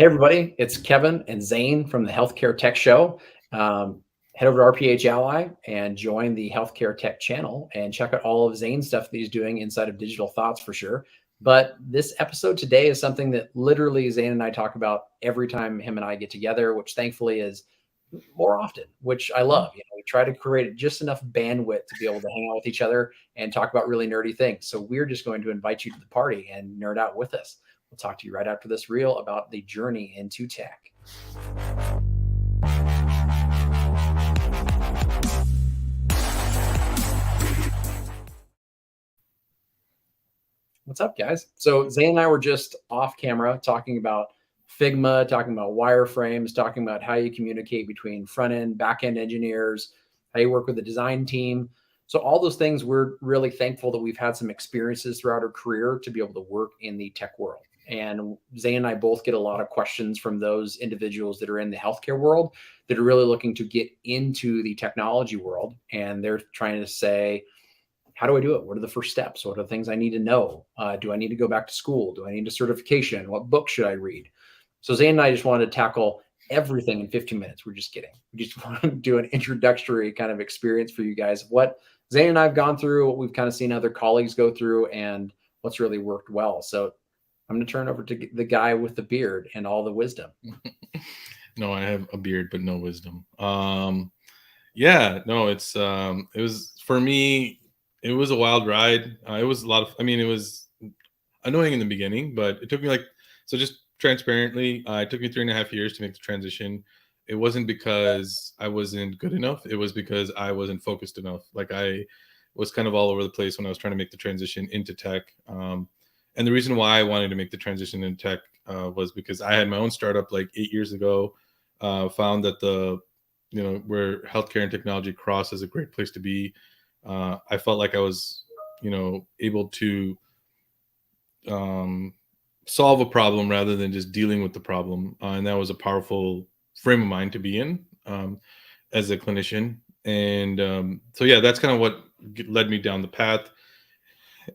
Hey, everybody, it's Kevin and Zain from the Healthcare Tech Show. Head over to RPH Ally and join the Healthcare Tech channel and check out all of Zain's stuff that he's doing inside of Digital Thoughts for sure. But this episode today is something that literally Zain and I talk about every time him and I get together, which thankfully is more often, which I love. We try to create just enough bandwidth to be able to hang out with each other and talk about really nerdy things. So we're just going to invite you to the party and nerd out with us. We'll talk to you right after this reel about the journey into tech. What's up, guys? So Zain and I were just off camera talking about Figma, talking about wireframes, talking about how you communicate between front end, back end engineers, how you work with the design team. So all those things, we're really thankful that we've had some experiences throughout our career to be able to work in the tech world. And Zain and I both get a lot of questions from those individuals that are in the healthcare world that are really looking to get into the technology world. And they're trying to say, how do I do it? What are the first steps? What are the things I need to know? Do I need to go back to school? Do I need a certification? What book should I read? So Zain and I just wanted to tackle everything in 15 minutes. We're just kidding. We just want to do an introductory kind of experience for you guys. What Zain and I have gone through, what we've kind of seen other colleagues go through, and what's really worked well. So I'm going to turn over to the guy with the beard and all the wisdom. No, I have a beard, but no wisdom. It was for me. It was a wild ride. It was a lot of. It was annoying in the beginning, but it took me just transparently. It took me 3.5 years to make the transition. It wasn't because I wasn't good enough. It was because I wasn't focused enough. Like I was kind of all over the place when I was trying to make the transition into tech. And the reason why I wanted to make the transition in tech was because I had my own startup like 8 years ago. Found that where healthcare and technology cross is a great place to be. I felt like I was, able to solve a problem rather than just dealing with the problem, and that was a powerful frame of mind to be in as a clinician. And that's kind of what led me down the path.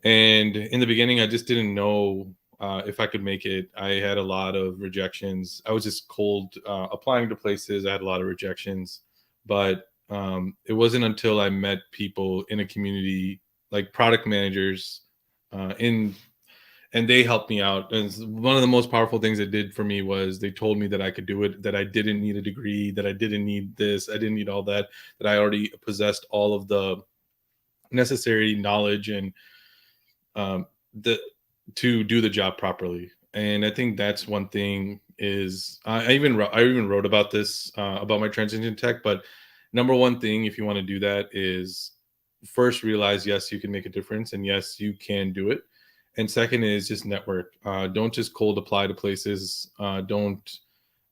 And in the beginning, I just didn't know if I could make it. I had a lot of rejections. I was just cold applying to places. I had a lot of rejections, but it wasn't until I met people in a community like product managers and they helped me out. And one of the most powerful things it did for me was they told me that I could do it, that I didn't need a degree, that I didn't need this, I didn't need all that, that I already possessed all of the necessary knowledge and to do the job properly. And I think that's one thing is I even wrote about this about my transition tech. But number one thing, if you want to do that, is first realize yes, you can make a difference, and yes, you can do it. And second is just network. Don't just cold apply to places. Don't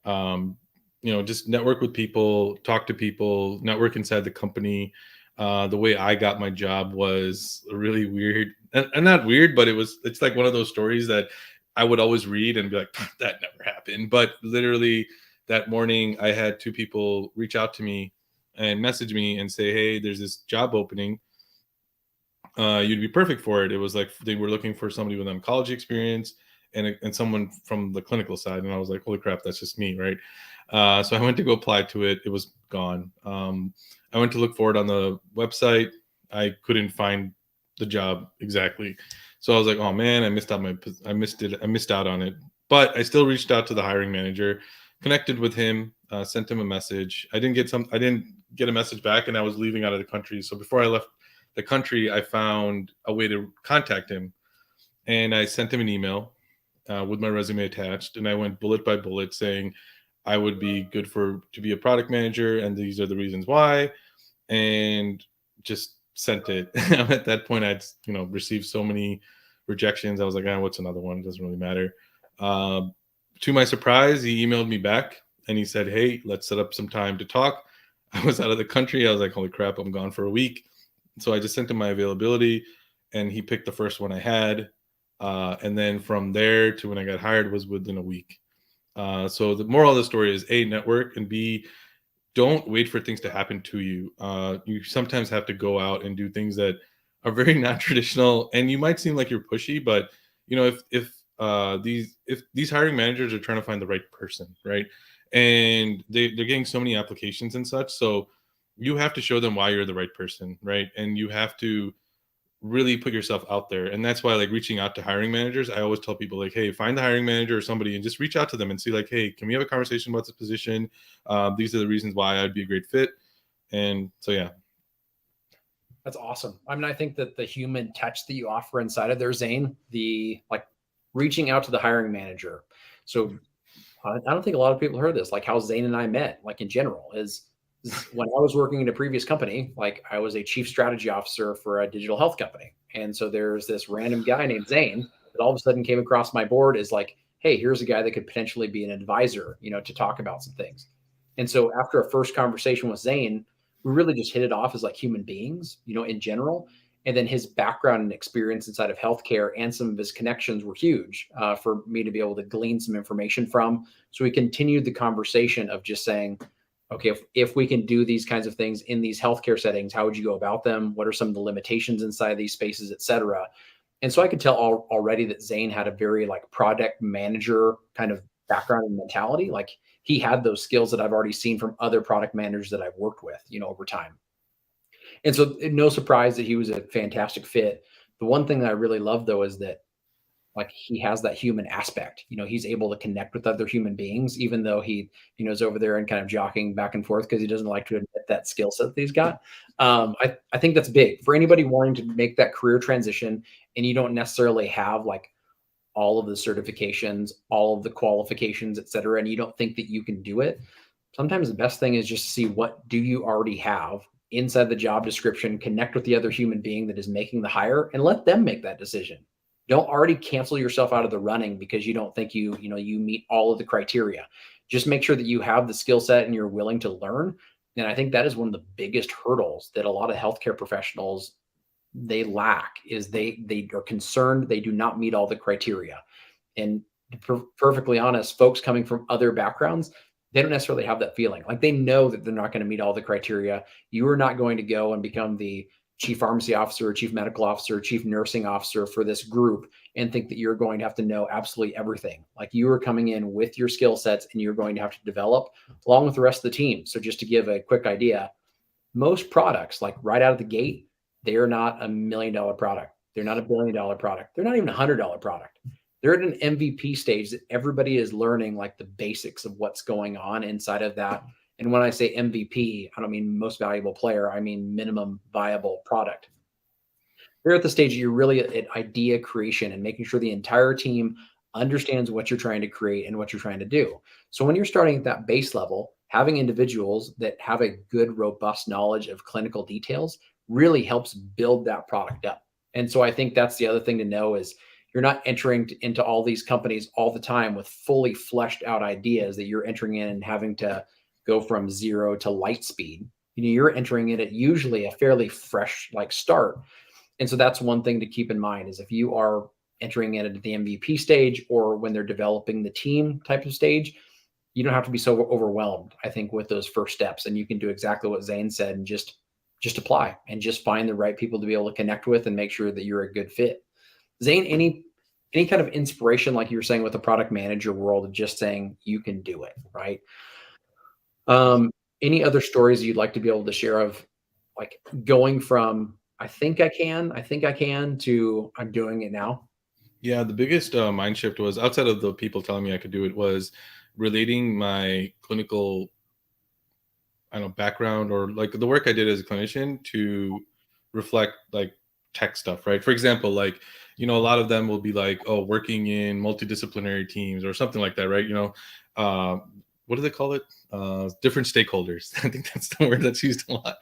just network with people, talk to people, network inside the company. The way I got my job was really weird, and not weird, but it's like one of those stories that I would always read and be like, that never happened. But literally that morning, I had two people reach out to me and message me and say, hey, there's this job opening. You'd be perfect for it. It was like they were looking for somebody with oncology experience and someone from the clinical side. And I was like, holy crap, that's just me, right? So I went to go apply to it. It was gone. I went to look for it on the website. I couldn't find the job exactly. So I was like, oh man, I missed out on it. But I still reached out to the hiring manager, connected with him, sent him a message. I didn't get a message back, and I was leaving out of the country. So before I left the country, I found a way to contact him, and I sent him an email with my resume attached, and I went bullet by bullet saying I would be good to be a product manager, and these are the reasons why, and just sent it. At that point, I'd received so many rejections. I was like, what's another one? It doesn't really matter. To my surprise, he emailed me back and he said, hey, let's set up some time to talk. I was out of the country. I was like, holy crap, I'm gone for a week. So I just sent him my availability, and he picked the first one I had. And then from there to when I got hired was within a week. So the moral of the story is A, network, and B, don't wait for things to happen to you. You sometimes have to go out and do things that are very non-traditional, and you might seem like you're pushy, but if these hiring managers are trying to find the right person, right? And they're getting so many applications and such. So you have to show them why you're the right person, right? And you have to really put yourself out there. And that's why, like, reaching out to hiring managers, I always tell people, like, hey, find the hiring manager or somebody and just reach out to them and see, like, hey, can we have a conversation about this position? These are the reasons why I'd be a great fit. And so, yeah. That's awesome. I mean, I think that the human touch that you offer inside of there, Zane, the like reaching out to the hiring manager. So I don't think a lot of people heard this, like how Zane and I met, like in general, is when I was working in a previous company, like I was a chief strategy officer for a digital health company. And so there's this random guy named Zane that all of a sudden came across my board is like, hey, here's a guy that could potentially be an advisor, to talk about some things. And so after a first conversation with Zane, we really just hit it off as like human beings, in general. And then his background and experience inside of healthcare and some of his connections were huge for me to be able to glean some information from. So we continued the conversation of just saying, okay, if we can do these kinds of things in these healthcare settings, how would you go about them? What are some of the limitations inside these spaces, et cetera? And so I could tell already that Zane had a very like product manager kind of background and mentality. Like he had those skills that I've already seen from other product managers that I've worked with, over time. And so no surprise that he was a fantastic fit. The one thing that I really love though is that like he has that human aspect. He's able to connect with other human beings, even though he, is over there and kind of jockeying back and forth because he doesn't like to admit that skill set that he's got. I think that's big for anybody wanting to make that career transition, and you don't necessarily have like all of the certifications, all of the qualifications, et cetera, and you don't think that you can do it. Sometimes the best thing is just to see what do you already have inside the job description, connect with the other human being that is making the hire, and let them make that decision. Don't already cancel yourself out of the running because you don't think you meet all of the criteria. Just make sure that you have the skill set and you're willing to learn. And I think that is one of the biggest hurdles that a lot of healthcare professionals they lack is they are concerned they do not meet all the criteria. And perfectly honest, folks coming from other backgrounds, they don't necessarily have that feeling. Like they know that they're not going to meet all the criteria. You are not going to go and become the chief pharmacy officer, chief medical officer, chief nursing officer for this group and think that you're going to have to know absolutely everything. Like you are coming in with your skill sets and you're going to have to develop along with the rest of the team. So just to give a quick idea, most products, like right out of the gate, they are not $1 million product. They're not $1 billion product. They're not even $100 product. They're at an MVP stage that everybody is learning like the basics of what's going on inside of that. And when I say MVP, I don't mean most valuable player. I mean minimum viable product. They're at the stage you're really at idea creation and making sure the entire team understands what you're trying to create and what you're trying to do. So when you're starting at that base level, having individuals that have a good, robust knowledge of clinical details really helps build that product up. And so I think that's the other thing to know is you're not entering into all these companies all the time with fully fleshed out ideas that you're entering in and having to go from zero to light speed. You're entering in at usually a fairly fresh like start. And so that's one thing to keep in mind is if you are entering in at the MVP stage or when they're developing the team type of stage, you don't have to be so overwhelmed, I think, with those first steps. And you can do exactly what Zane said and just apply and just find the right people to be able to connect with and make sure that you're a good fit. Zane, any kind of inspiration, like you were saying with the product manager world, of just saying you can do it, right? Any other stories you'd like to be able to share of like going from I think I can to I'm doing it now? Yeah, the biggest mind shift was outside of the people telling me I could do it was relating my clinical, I don't know, background or like the work I did as a clinician to reflect like tech stuff, right? For example, like, a lot of them will be like, oh, working in multidisciplinary teams or something like that, right? Uh, what do they call it? Different stakeholders. I think that's the word that's used a lot.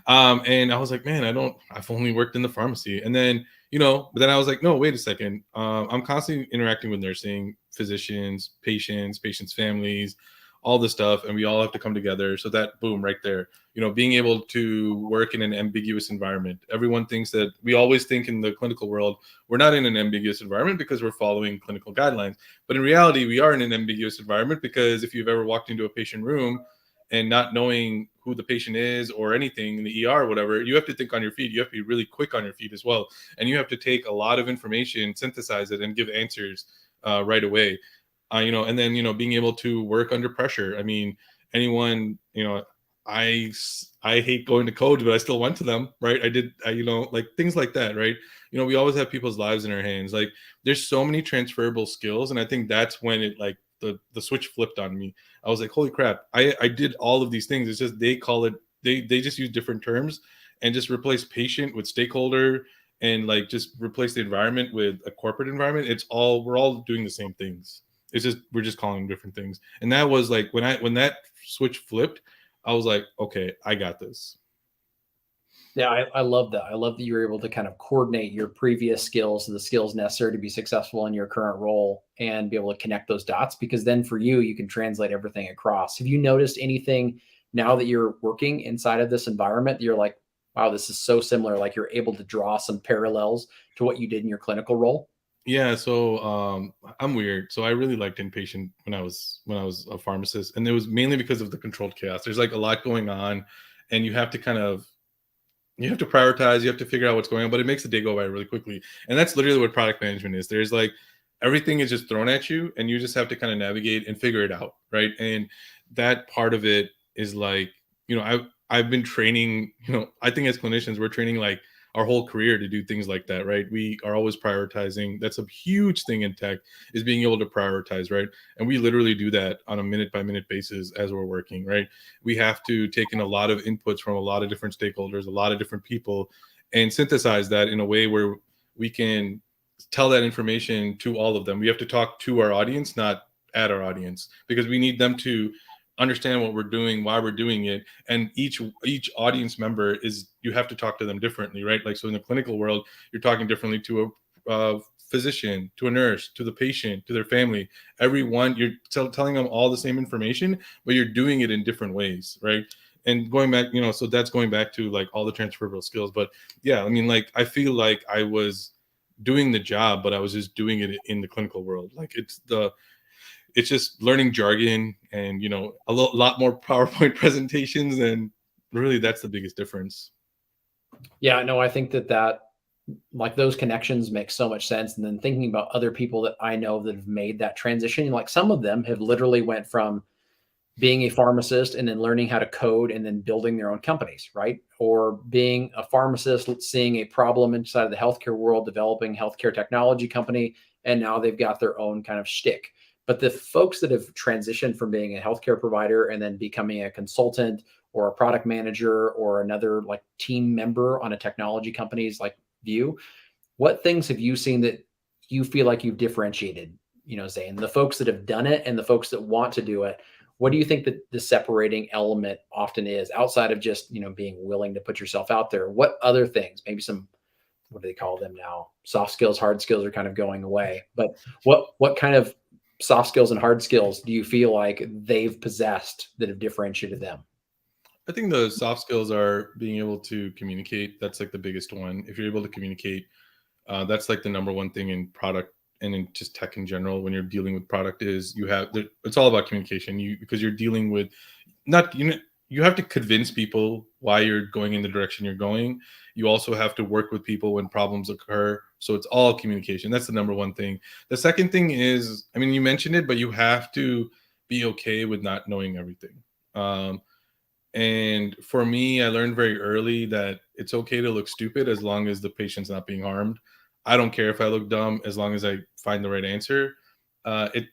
And I was like, man, I've only worked in the pharmacy. And then, but then I was like, no, wait a second. I'm constantly interacting with nursing, physicians, patients' families, all this stuff, and we all have to come together. So that boom right there, being able to work in an ambiguous environment. Everyone thinks that we always think in the clinical world, we're not in an ambiguous environment because we're following clinical guidelines. But in reality, we are in an ambiguous environment because if you've ever walked into a patient room and not knowing who the patient is or anything in the ER or whatever, you have to think on your feet. You have to be really quick on your feet as well. And you have to take a lot of information, synthesize it, and give answers right away. And then being able to work under pressure. I mean, anyone, I hate going to codes, but I still went to them, right? Like things like that, right? We always have people's lives in our hands. Like there's so many transferable skills, and I think that's when it like the switch flipped on me. I was like, holy crap, I did all of these things. It's just they call it they just use different terms and just replace patient with stakeholder and like just replace the environment with a corporate environment. We're all doing the same things. It's just we're just calling them different things. And that was like when that switch flipped, I was like, okay, I got this. Yeah, I love that. I love that you were able to kind of coordinate your previous skills to the skills necessary to be successful in your current role and be able to connect those dots, because then for you, you can translate everything across. Have you noticed anything now that you're working inside of this environment that you're like, wow, this is so similar? Like you're able to draw some parallels to what you did in your clinical role? Yeah, so I'm weird. So I really liked inpatient when I was a pharmacist, and it was mainly because of the controlled chaos. There's like a lot going on, and you have to prioritize, you have to figure out what's going on, but it makes the day go by really quickly. And that's literally what product management is. There's like everything is just thrown at you, and you just have to kind of navigate and figure it out, right? And that part of it is like, I've been training, I think as clinicians, we're training like our whole career to do things like that, right? We are always prioritizing. That's a huge thing in tech, is being able to prioritize, right? And we literally do that on a minute by minute basis as we're working, right? We have to take in a lot of inputs from a lot of different stakeholders, a lot of different people, and synthesize that in a way where we can tell that information to all of them. We have to talk to our audience, not at our audience, because we need them to understand what we're doing, why we're doing it. And each audience member is, you have to talk to them differently, right? Like, so in the clinical world, you're talking differently to a physician, to a nurse, to the patient, to their family. Everyone, you're telling them all the same information, but you're doing it in different ways, right? And going back, so that's going back to like all the transferable skills. But yeah, I mean, like I feel like I was doing the job, but I was just doing it in the clinical world. Like it's just learning jargon and lot more PowerPoint presentations, and really that's the biggest difference. Yeah, no, I think that like those connections make so much sense. And then thinking about other people that I know that have made that transition, like some of them have literally went from being a pharmacist and then learning how to code and then building their own companies, right? Or being a pharmacist, seeing a problem inside of the healthcare world, developing healthcare technology company, and now they've got their own kind of shtick. But the folks that have transitioned from being a healthcare provider and then becoming a consultant or a product manager or another like team member on a technology company's like view, what things have you seen that you feel like you've differentiated, Zane, the folks that have done it and the folks that want to do it? What do you think that the separating element often is outside of just, being willing to put yourself out there? What other things, maybe some, what do they call them now? Soft skills, hard skills are kind of going away, but what kind of soft skills and hard skills do you feel like they've possessed that have differentiated them? I think the soft skills are being able to communicate. That's like the biggest one. If you're able to communicate, that's like the number one thing in product and in just tech in general. When you're dealing with product, is it's all about communication. Because you're dealing with, not you have to convince people why you're going in the direction you're going. You also have to work with people when problems occur. So it's all communication. That's the number one thing. The second thing is, I mean, you mentioned it, but you have to be okay with not knowing everything. And for me, I learned very early that it's okay to look stupid as long as the patient's not being harmed. I don't care if I look dumb as long as I find the right answer. It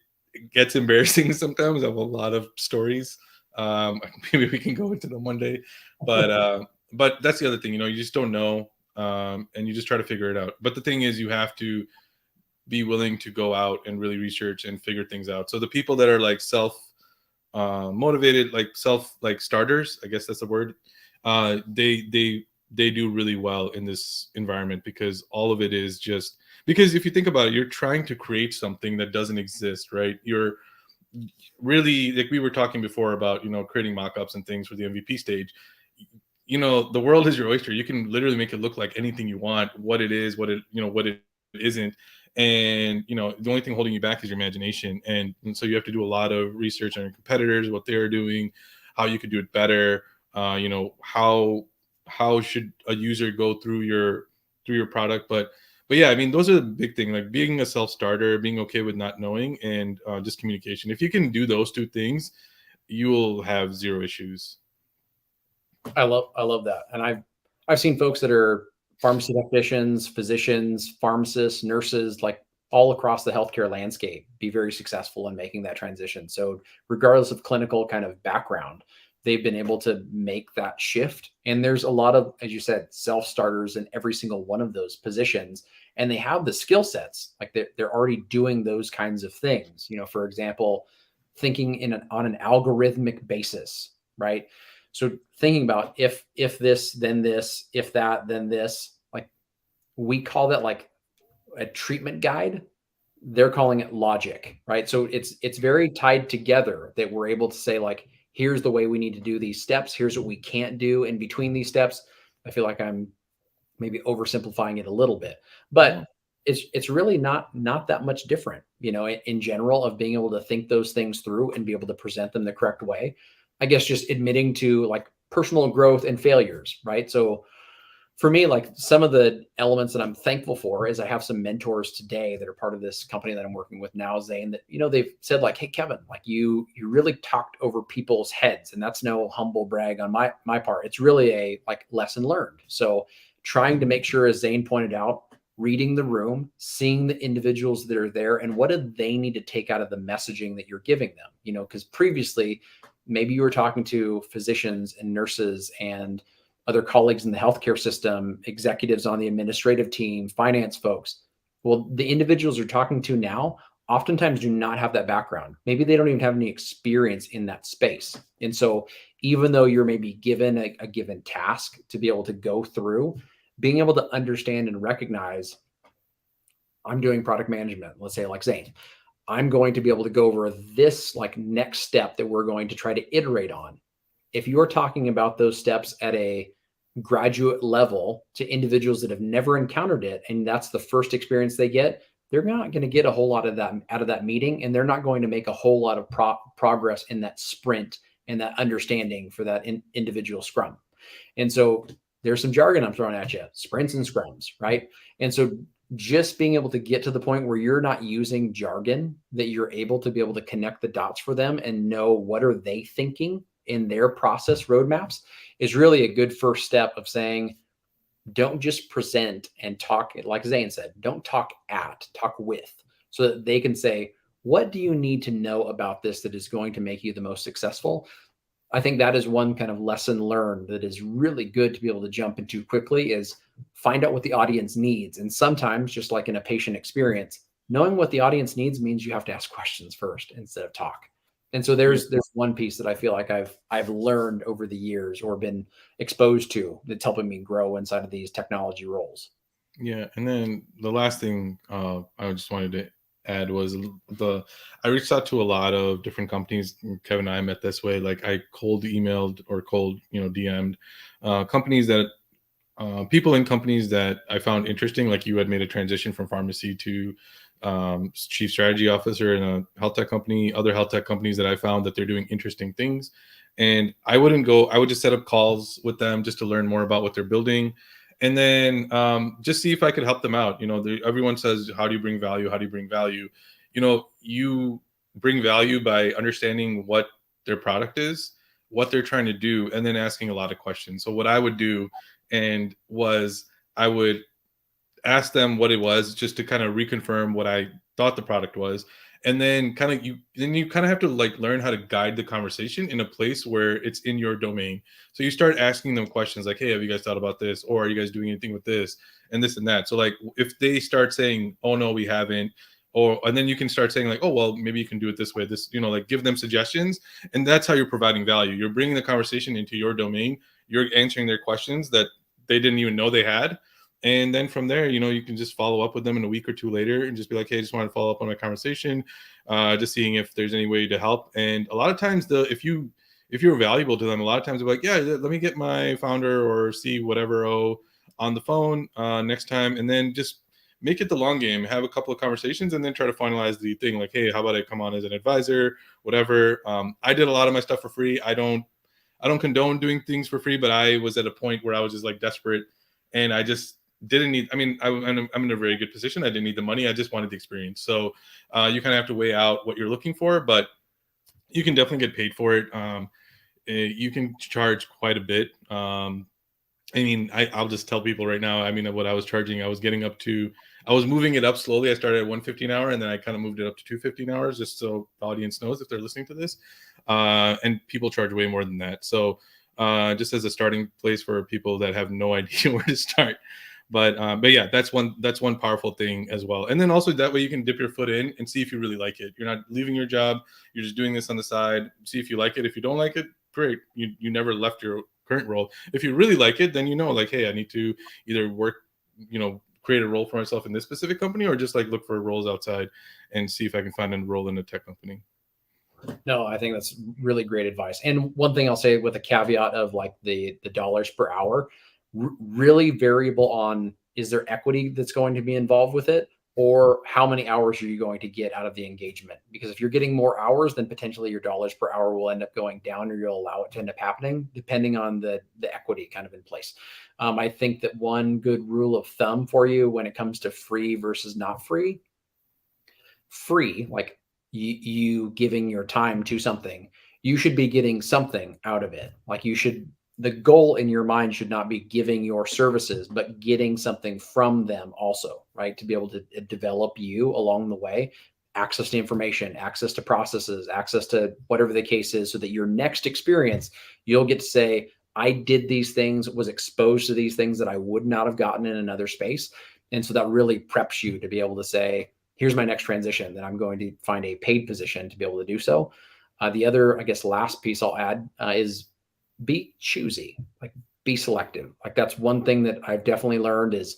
gets embarrassing sometimes. I have a lot of stories. Maybe we can go into them one day, but that's the other thing. You just don't know, and you just try to figure it out. But the thing is, you have to be willing to go out and really research and figure things out. So the people that are like self motivated, like self like starters, I guess that's the word, they do really well in this environment, because all of it is just, because if you think about it, you're trying to create something that doesn't exist, right? You're really, like we were talking before about creating mock-ups and things for the MVP stage. The world is your oyster. You can literally make it look like anything you want, what it is, what it isn't. And the only thing holding you back is your imagination. And so you have to do a lot of research on your competitors, what they're doing, how you could do it better. How should a user go through your product. But but yeah, I mean, those are the big thing, like being a self-starter, being okay with not knowing, and just communication. If you can do those two things, you will have zero issues. I love that. And I've seen folks that are pharmacy technicians, physicians, pharmacists, nurses, like all across the healthcare landscape be very successful in making that transition. So regardless of clinical kind of background, they've been able to make that shift. And there's a lot of, as you said, self-starters in every single one of those positions. And they have the skill sets, like they're already doing those kinds of things. For example, thinking on an algorithmic basis, right? So thinking about if this, then this, if that, then this, like we call that like a treatment guide. They're calling it logic, right? So it's very tied together that we're able to say like, here's the way we need to do these steps. Here's what we can't do in between these steps. I feel like I'm maybe oversimplifying it a little bit, No. but it's really not that much different, in general, of being able to think those things through and be able to present them the correct way. I guess just admitting to like personal growth and failures, right? So for me, like some of the elements that I'm thankful for is I have some mentors today that are part of this company that I'm working with now, Zain, that they've said like, hey Kevin, like you really talked over people's heads, and that's no humble brag on my part. It's really a like lesson learned. So trying to make sure, as Zain pointed out, reading the room, seeing the individuals that are there, and what do they need to take out of the messaging that you're giving them, because previously maybe you were talking to physicians and nurses and other colleagues in the healthcare system, executives on the administrative team, finance folks. Well, the individuals you're talking to now oftentimes do not have that background. Maybe they don't even have any experience in that space. And so, even though you're maybe given a given task to be able to go through, being able to understand and recognize, I'm doing product management, let's say like Zain, I'm going to be able to go over this like next step that we're going to try to iterate on. If you're talking about those steps at a graduate level to individuals that have never encountered it, and that's the first experience they get, they're not going to get a whole lot of that out of that meeting, and they're not going to make a whole lot of progress in that sprint and that understanding for that individual scrum. And so there's some jargon I'm throwing at you, sprints and scrums, right? And so just being able to get to the point where you're not using jargon, that you're able to be able to connect the dots for them and know what are they thinking in their process roadmaps is really a good first step of saying, don't just present and talk, like Zain said, don't talk with, so that they can say, what do you need to know about this that is going to make you the most successful? I think that is one kind of lesson learned that is really good to be able to jump into quickly, is find out what the audience needs. And sometimes, just like in a patient experience, knowing what the audience needs means you have to ask questions first instead of talk. And so Yeah. there's one piece that I feel like I've learned over the years or been exposed to that's helping me grow inside of these technology roles. Yeah, and then the last thing I just wanted to add was the I reached out to a lot of different companies. Kevin and I met this way. Like I cold emailed or cold, DM'd companies that people in companies that I found interesting. Like you had made a transition from pharmacy to chief strategy officer in a health tech company. Other health tech companies that I found that they're doing interesting things, and I wouldn't go. I would just set up calls with them just to learn more about what they're building, and then just see if I could help them out. Everyone says, "How do you bring value? How do you bring value?" You bring value by understanding what their product is, what they're trying to do, and then asking a lot of questions. So what I would do and was I would ask them what it was just to kind of reconfirm what I thought the product was. And then you kind of have to like learn how to guide the conversation in a place where it's in your domain. So you start asking them questions like, hey, have you guys thought about this? Or are you guys doing anything with this and this and that? So like if they start saying, oh no, we haven't, and then you can start saying like, oh, well, maybe you can do it this way, this, like give them suggestions. And that's how you're providing value. You're bringing the conversation into your domain. You're answering their questions that they didn't even know they had. And then from there, you can just follow up with them in a week or two later and just be like, hey, I just want to follow up on my conversation, just seeing if there's any way to help. And a lot of times if you're valuable to them, a lot of times they're like, yeah, let me get my founder or see whatever on the phone next time. And then just make it the long game, have a couple of conversations and then try to finalize the thing. Like, hey, how about I come on as an advisor, whatever. I did a lot of my stuff for free. I don't condone doing things for free, but I was at a point where I was just like desperate. And I just didn't need, I mean, I'm in a very good position. I didn't need the money. I just wanted the experience. So you kind of have to weigh out what you're looking for, but you can definitely get paid for it. You can charge quite a bit. I mean, I'll just tell people right now. I mean, what I was charging, I was getting up to, I was moving it up slowly. I started at 150 an hour, and then I kind of moved it up to 250 an hour, just so the audience knows if they're listening to this. And people charge way more than that. So just as a starting place for people that have no idea where to start. But yeah, that's one powerful thing as well. And then also that way you can dip your foot in and see if you really like it. You're not leaving your job. You're just doing this on the side. See if you like it. If you don't like it, great. You never left your current role. If you really like it, then like, hey, I need to either work, create a role for myself in this specific company, or just like look for roles outside and see if I can find a role in a tech company. No, I think that's really great advice. And one thing I'll say with a caveat of like the dollars per hour, really variable on, is there equity that's going to be involved with it, or how many hours are you going to get out of the engagement? Because if you're getting more hours, then potentially your dollars per hour will end up going down, or you'll allow it to end up happening depending on the equity kind of in place. I think that one good rule of thumb for you when it comes to free versus not free, like you giving your time to something, you should be getting something out of it. Like the goal in your mind should not be giving your services, but getting something from them also, right? To be able to develop you along the way, access to information, access to processes, access to whatever the case is, so that your next experience, you'll get to say, I did these things, was exposed to these things that I would not have gotten in another space. And so that really preps you to be able to say, here's my next transition, then I'm going to find a paid position to be able to do so. The other, I guess, last piece I'll add is be choosy, like be selective. Like that's one thing that I've definitely learned is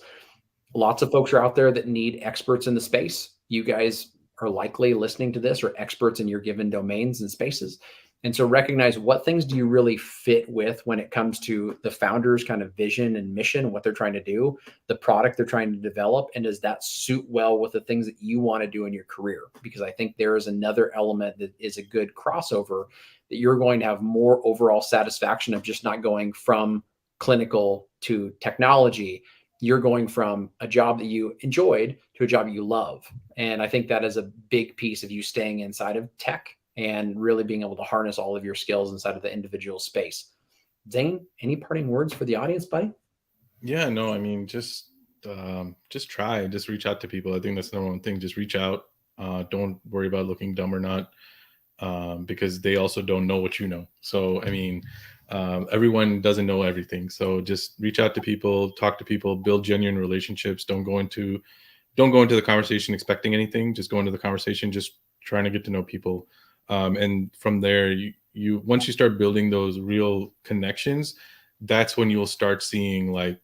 lots of folks are out there that need experts in the space. You guys are likely listening to this or experts in your given domains and spaces. And so recognize what things do you really fit with when it comes to the founder's kind of vision and mission, what they're trying to do, the product they're trying to develop, and does that suit well with the things that you want to do in your career? Because I think there is another element that is a good crossover, that you're going to have more overall satisfaction of just not going from clinical to technology. You're going from a job that you enjoyed to a job you love. And I think that is a big piece of you staying inside of tech and really being able to harness all of your skills inside of the individual space. Zain, any parting words for the audience, buddy? Yeah, no, I mean, just try, just reach out to people. I think that's the number one thing. Just reach out. Don't worry about looking dumb or not, because they also don't know what you know. So, I mean, everyone doesn't know everything. So just reach out to people, talk to people, build genuine relationships. Don't go into the conversation expecting anything. Just go into the conversation, just trying to get to know people. And from there, you once you start building those real connections, that's when you'll start seeing like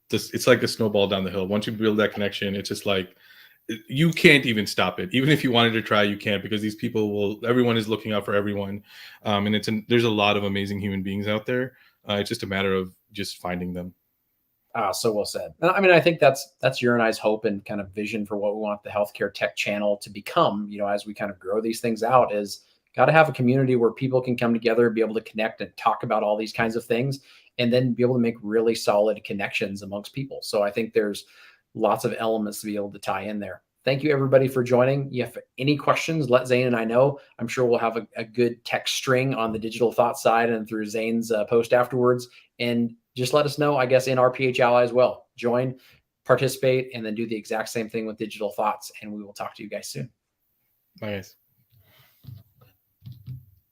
this. It's like a snowball down the hill. Once you build that connection, it's just like you can't even stop it. Even if you wanted to try, you can't, because these people everyone is looking out for everyone. And there's a lot of amazing human beings out there. It's just a matter of just finding them. So well said. I mean, I think that's your and I's hope and kind of vision for what we want the healthcare tech channel to become, as we kind of grow these things out, is got to have a community where people can come together, be able to connect and talk about all these kinds of things, and then be able to make really solid connections amongst people. So I think there's lots of elements to be able to tie in there. Thank you, everybody, for joining. If any questions, let Zain and I know. I'm sure we'll have a good text string on the Digital Thought side and through Zain's post afterwards. And just let us know, I guess, in our PH Ally as well. Join, participate, and then do the exact same thing with Digital Thoughts. And we will talk to you guys soon. Bye, guys.